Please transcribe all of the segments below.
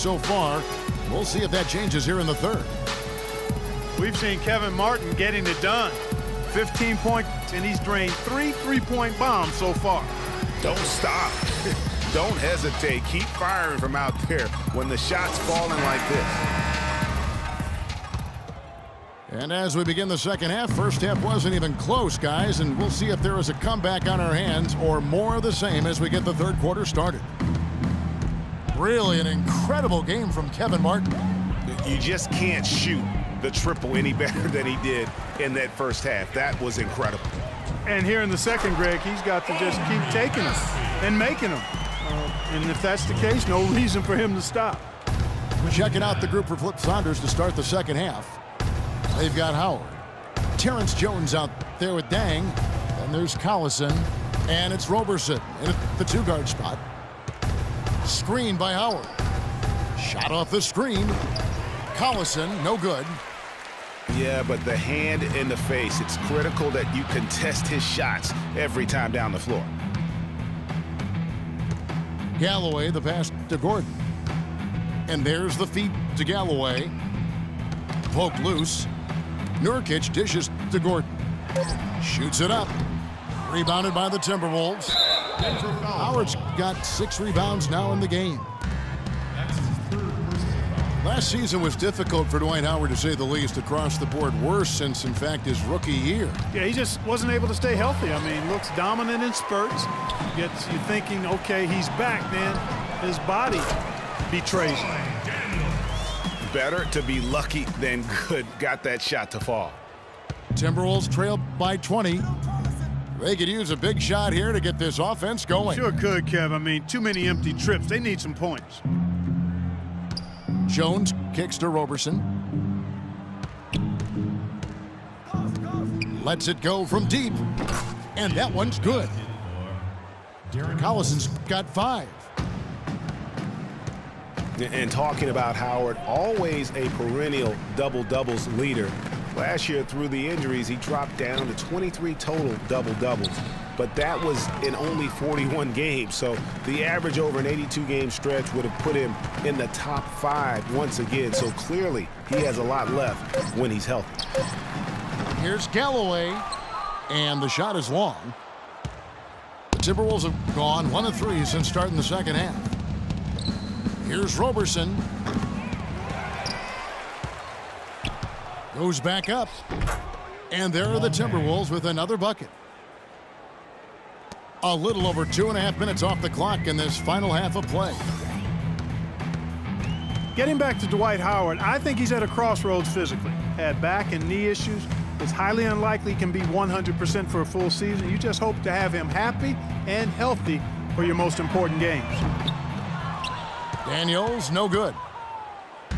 so far. We'll see if that changes here in the third. We've seen Kevin Martin getting it done. 15 points, and he's drained 3 3-point bombs so far. Don't stop. Don't hesitate. Keep firing from out there when the shot's falling like this. And as we begin the second half, first half wasn't even close, guys, and we'll see if there is a comeback on our hands or more of the same as we get the third quarter started. Really an incredible game from Kevin Martin. You just can't shoot the triple any better than he did in that first half. That was incredible. And here in the second, Greg, he's got to just keep taking them and making them. And if that's the case, no reason for him to stop. Checking out the group for Flip Saunders to start the second half. They've got Howard. Terrence Jones out there with Dang. And there's Collison. And it's Roberson in the two-guard spot. Screen by Howard. Shot off the screen. Collison, no good. Yeah, but the hand in the face, it's critical that you contest his shots every time down the floor. Galloway, the pass to Gordon. And there's the feed to Galloway. Poked loose. Nurkic dishes to Gordon. Shoots it up. Rebounded by the Timberwolves. Howard's got 6 rebounds now in the game. Last season was difficult for Dwight Howard, to say the least, across the board. Worse since, in fact, his rookie year. Yeah, he just wasn't able to stay healthy. I mean, looks dominant in spurts. Gets you thinking, okay, he's back, then his body betrays him. Better to be lucky than good. Got that shot to fall. Timberwolves trail by 20. They could use a big shot here to get this offense going. Sure could, Kev. I mean, too many empty trips. They need some points. Jones kicks to Roberson. Lets it go from deep. And that one's good. Collison's got 5. And talking about Howard, always a perennial double-doubles leader. Last year, through the injuries, he dropped down to 23 total double-doubles. But that was in only 41 games. So the average over an 82-game stretch would have put him in the top 5 once again. So clearly, he has a lot left when he's healthy. Here's Galloway. And the shot is long. The Timberwolves have gone 1 of 3 since starting the second half. Here's Roberson. Goes back up. And there are the Timberwolves with another bucket. A little over 2.5 minutes off the clock in this final half of play. Getting back to Dwight Howard, I think he's at a crossroads physically. Had back and knee issues. It's highly unlikely he can be 100% for a full season. You just hope to have him happy and healthy for your most important games. Daniels, no good.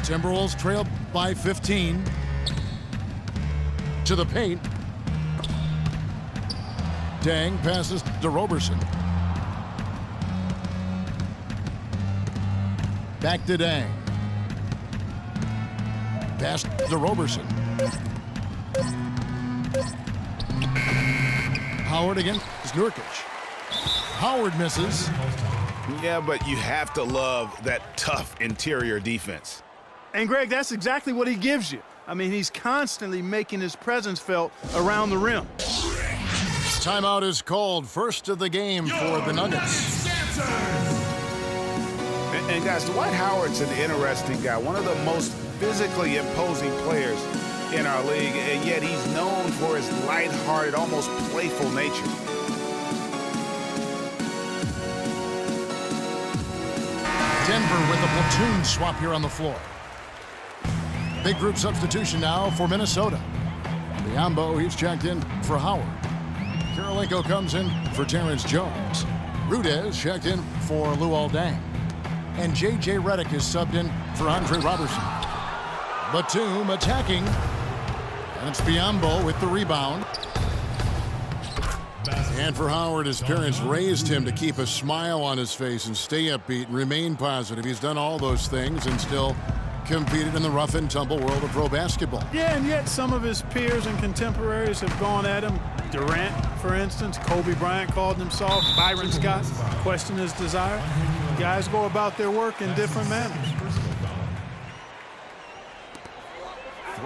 Timberwolves trail by 15. To the paint. Dang passes to Roberson. Back to Dang. Pass to Roberson. Howard against Nurkic. Howard misses. Yeah, but you have to love that tough interior defense. And, Greg, that's exactly what he gives you. I mean, he's constantly making his presence felt around the rim. Timeout is called. First of the game for the Nuggets. And guys, Dwight Howard's an interesting guy. One of the most physically imposing players in our league, and yet he's known for his lighthearted, almost playful nature. Denver with a platoon swap here on the floor. Big group substitution now for Minnesota. Biyombo, he's checked in for Howard. Kirilenko comes in for Terrence Jones. Rudez checked in for Luol Deng. And J.J. Redick is subbed in for Andre Robertson. Batum attacking. And it's Biyombo with the rebound. And for Howard, his parents raised him to keep a smile on his face and stay upbeat and remain positive. He's done all those things and still competed in the rough and tumble world of pro basketball. Yeah, and yet some of his peers and contemporaries have gone at him. Durant, for instance, Kobe Bryant called him soft. Byron Scott questioned his desire. Guys go about their work in different manners.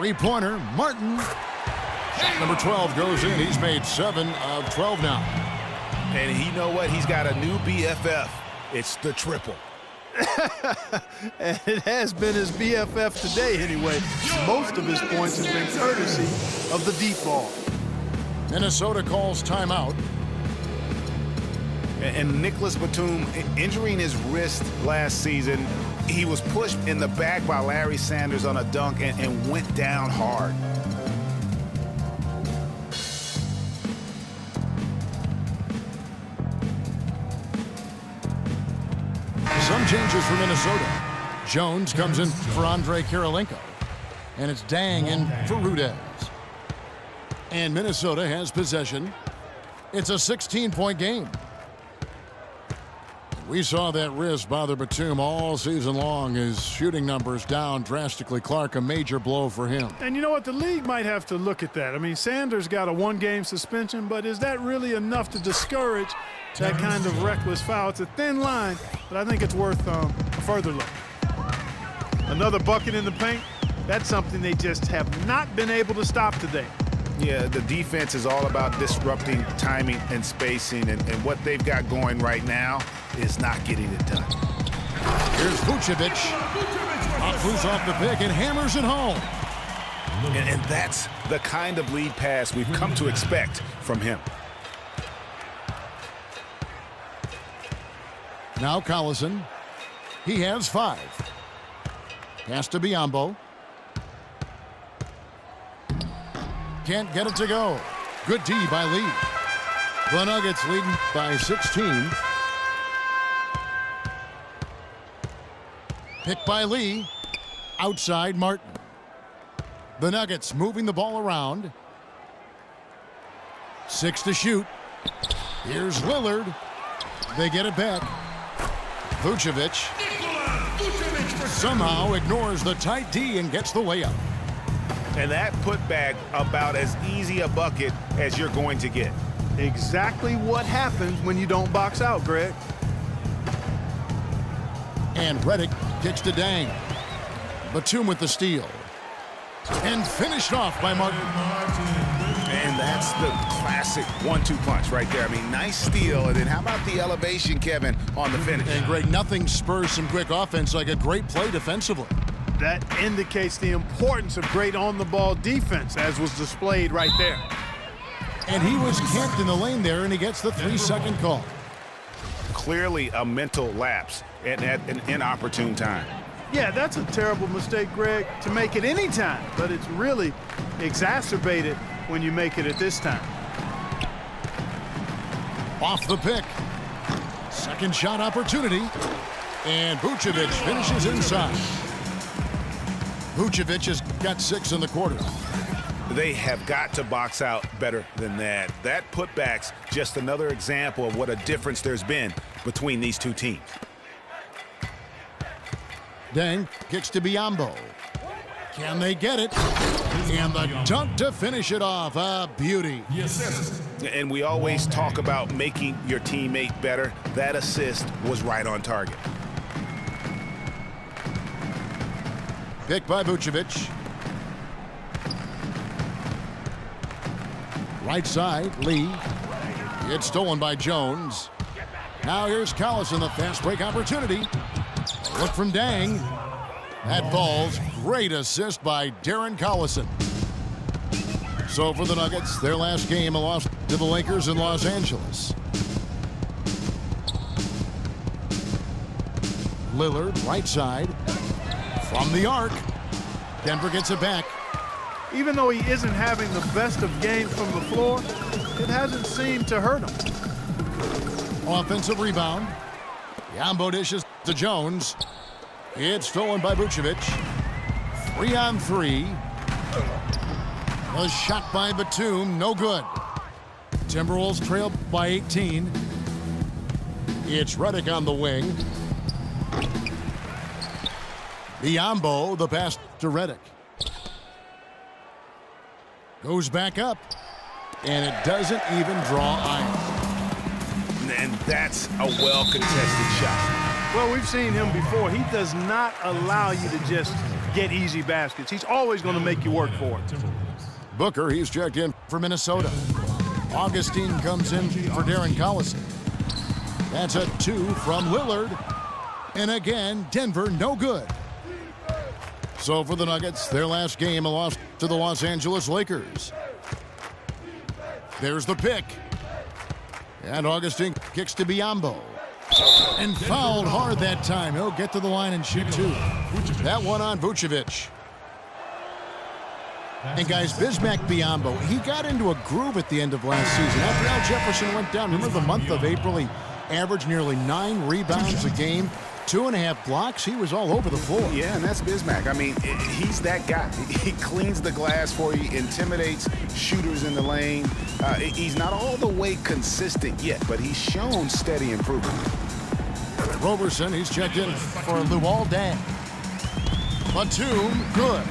Three-pointer, Martin. Shot number 12 goes in. He's made 7 of 12 now. And you know what? He's got a new BFF. It's the triple. And it has been his BFF today anyway. Most of his points have been courtesy of the deep ball. Minnesota calls timeout. And Nicholas Batum, injuring his wrist last season, he was pushed in the back by Larry Sanders on a dunk and went down hard. Some changes for Minnesota. Jones comes in for Andrei Kirilenko. And it's Dang in for Rudez. And Minnesota has possession. It's a 16-point game. We saw that wrist bother Batum all season long. His shooting numbers down drastically. Clark, a major blow for him. And you know what? The league might have to look at that. I mean, Sanders got a one-game suspension, but is that really enough to discourage that kind of reckless foul? It's a thin line, but I think it's worth a further look. Another bucket in the paint. That's something they just have not been able to stop today. Yeah, the defense is all about disrupting timing and spacing, and what they've got going right now is not getting it done. Here's Vucevic. Moves off the pick and hammers it home. And that's the kind of lead pass we've come to expect from him. Now Collison. He has 5. Pass to Biyombo. Can't get it to go. Good D by Lee. The Nuggets leading by 16. Picked by Lee. Outside Martin. The Nuggets moving the ball around. 6 to shoot. Here's Lillard. They get it back. Vucevic somehow ignores the tight D and gets the layup. And that putback about as easy a bucket as you're going to get. Exactly what happens when you don't box out, Greg. And Redick kicks to Dang. Batum with the steal. And finished off by Martin. And that's the classic 1-2 punch right there. I mean, nice steal. And then how about the elevation, Kevin, on the finish? And Greg, nothing spurs some quick offense like a great play defensively. That indicates the importance of great on-the-ball defense, as was displayed right there. And he was camped in the lane there, and he gets the 3-second call. Clearly a mental lapse at an inopportune time. Yeah, that's a terrible mistake, Greg, to make it any time, but it's really exacerbated when you make it at this time. Off the pick. Second shot opportunity. And Vucevic finishes inside. Vucevic has got 6 in the quarter. They have got to box out better than that. That putback's just another example of what a difference there's been between these two teams. Dang kicks to Biyombo. Can they get it? And the dunk to finish it off. A beauty. And we always talk about making your teammate better. That assist was right on target. Picked by Vucevic. Right side, Lee. It's stolen by Jones. Now here's Collison, the fast break opportunity. Look from Dang. That falls. Great assist by Darren Collison. So for the Nuggets, their last game, a loss to the Lakers in Los Angeles. Lillard, right side. From the arc. Denver gets it back. Even though he isn't having the best of games from the floor, it hasn't seemed to hurt him. Offensive rebound. Biyombo dishes to Jones. It's stolen by Vucevic. 3-on-3. A shot by Batum, no good. Timberwolves trail by 18. It's Redick on the wing. Biyombo, the pass to Redick. Goes back up. And it doesn't even draw iron. And that's a well-contested shot. Well, we've seen him before. He does not allow you to just get easy baskets. He's always going to make you work for it. Booker, he's checked in for Minnesota. Augustine comes in for Darren Collison. That's a 2 from Lillard. And again, Denver no good. So for the Nuggets, their last game, a loss to the Los Angeles Lakers. There's the pick. And Augustine kicks to Biyombo. And fouled hard that time. He'll get to the line and shoot 2. That one on Vucevic. And guys, Bismack Biyombo, he got into a groove at the end of last season. After Al Jefferson went down, remember the month of April, he averaged nearly 9 rebounds a game, 2.5 blocks. He was all over the floor. Yeah, and that's Bismack. I mean, he's that guy. He cleans the glass for you, intimidates shooters in the lane. He's not all the way consistent yet, but he's shown steady improvement. Roberson, he's checked in for Luol Deng. Batum, good.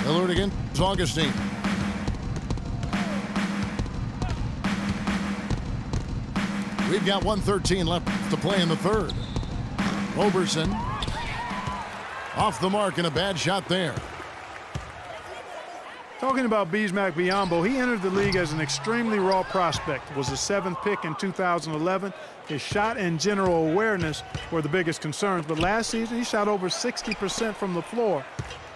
Lillard against Augustine. We've got 1:13 left to play in the third. Roberson off the mark and a bad shot there. Talking about Bismack Biyombo, he entered the league as an extremely raw prospect, was the 7th pick in 2011. His shot and general awareness were the biggest concerns, but last season he shot over 60% from the floor.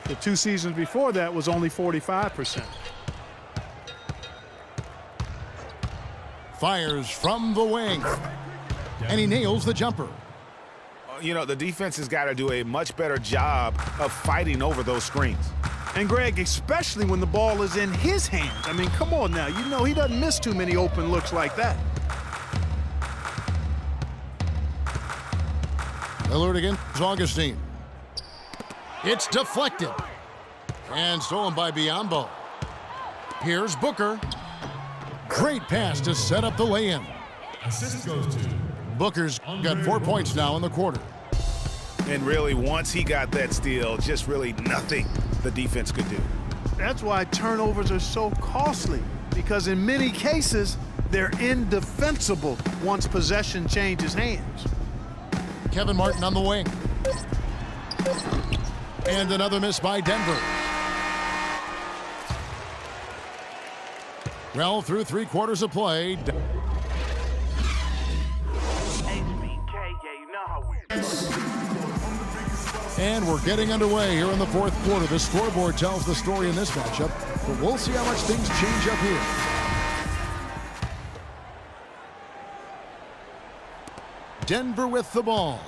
The 2 seasons before that was only 45%. Fires from the wing, and he nails the jumper. You know, the defense has got to do a much better job of fighting over those screens. And Greg, especially when the ball is in his hands. I mean, come on now. You know he doesn't miss too many open looks like that. Lillard against Augustine. It's deflected. And stolen by Biyombo. Here's Booker. Great pass to set up the lay-in. Assist goes to Booker's got 4 points now in the quarter. And really, once he got that steal, just really nothing the defense could do. That's why turnovers are so costly, because in many cases, they're indefensible once possession changes hands. Kevin Martin on the wing. And another miss by Denver. Well, through 3 quarters of play. And we're getting underway here in the 4th quarter. The scoreboard tells the story in this matchup, but we'll see how much things change up here. Denver with the ball.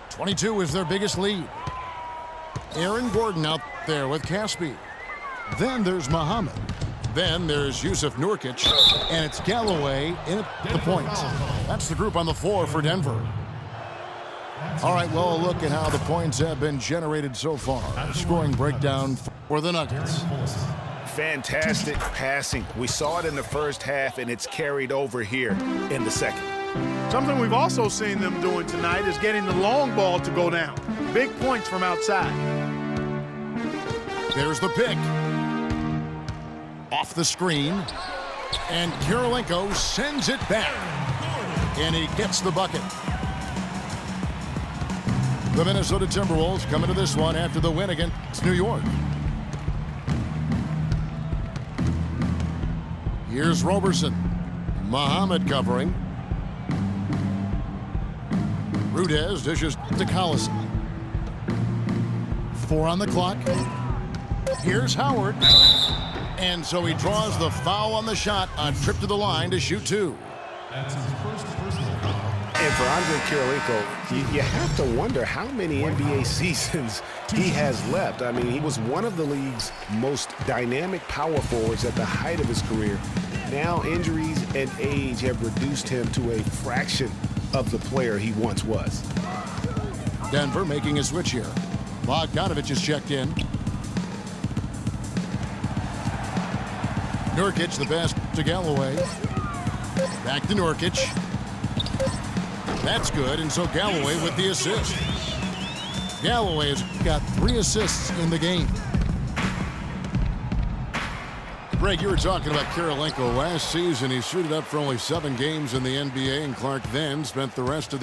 22 is their biggest lead. Aaron Gordon out there with Caspi. Then there's Muhammad. Then there's Yusuf Nurkic, and it's Galloway in at the point. That's the group on the floor for Denver. All right, well, a look at how the points have been generated so far. Scoring breakdown for the Nuggets. Fantastic passing. We saw it in the first half, and it's carried over here in the second. Something we've also seen them doing tonight is getting the long ball to go down. Big points from outside. There's the pick. Off the screen. And Kirilenko sends it back. And he gets the bucket. The Minnesota Timberwolves coming to this one after the win against New York. Here's Roberson. Muhammad covering. Rudez dishes to Collison. 4 on the clock. Here's Howard. And so he draws the foul on the shot, a trip to the line to shoot 2. That's his first personal foul. And for Andre Kirilenko, you have to wonder how many NBA seasons he has left. I mean, he was one of the league's most dynamic power forwards at the height of his career. Now injuries and age have reduced him to a fraction of the player he once was. Denver making a switch here. Bogdanovich is checked in. Nurkic, the pass to Galloway. Back to Nurkic. That's good, and so Galloway with the assist. Galloway has got 3 assists in the game. Greg, you were talking about Kirilenko last season. He suited up for only 7 games in the NBA, and Clark then spent the rest of the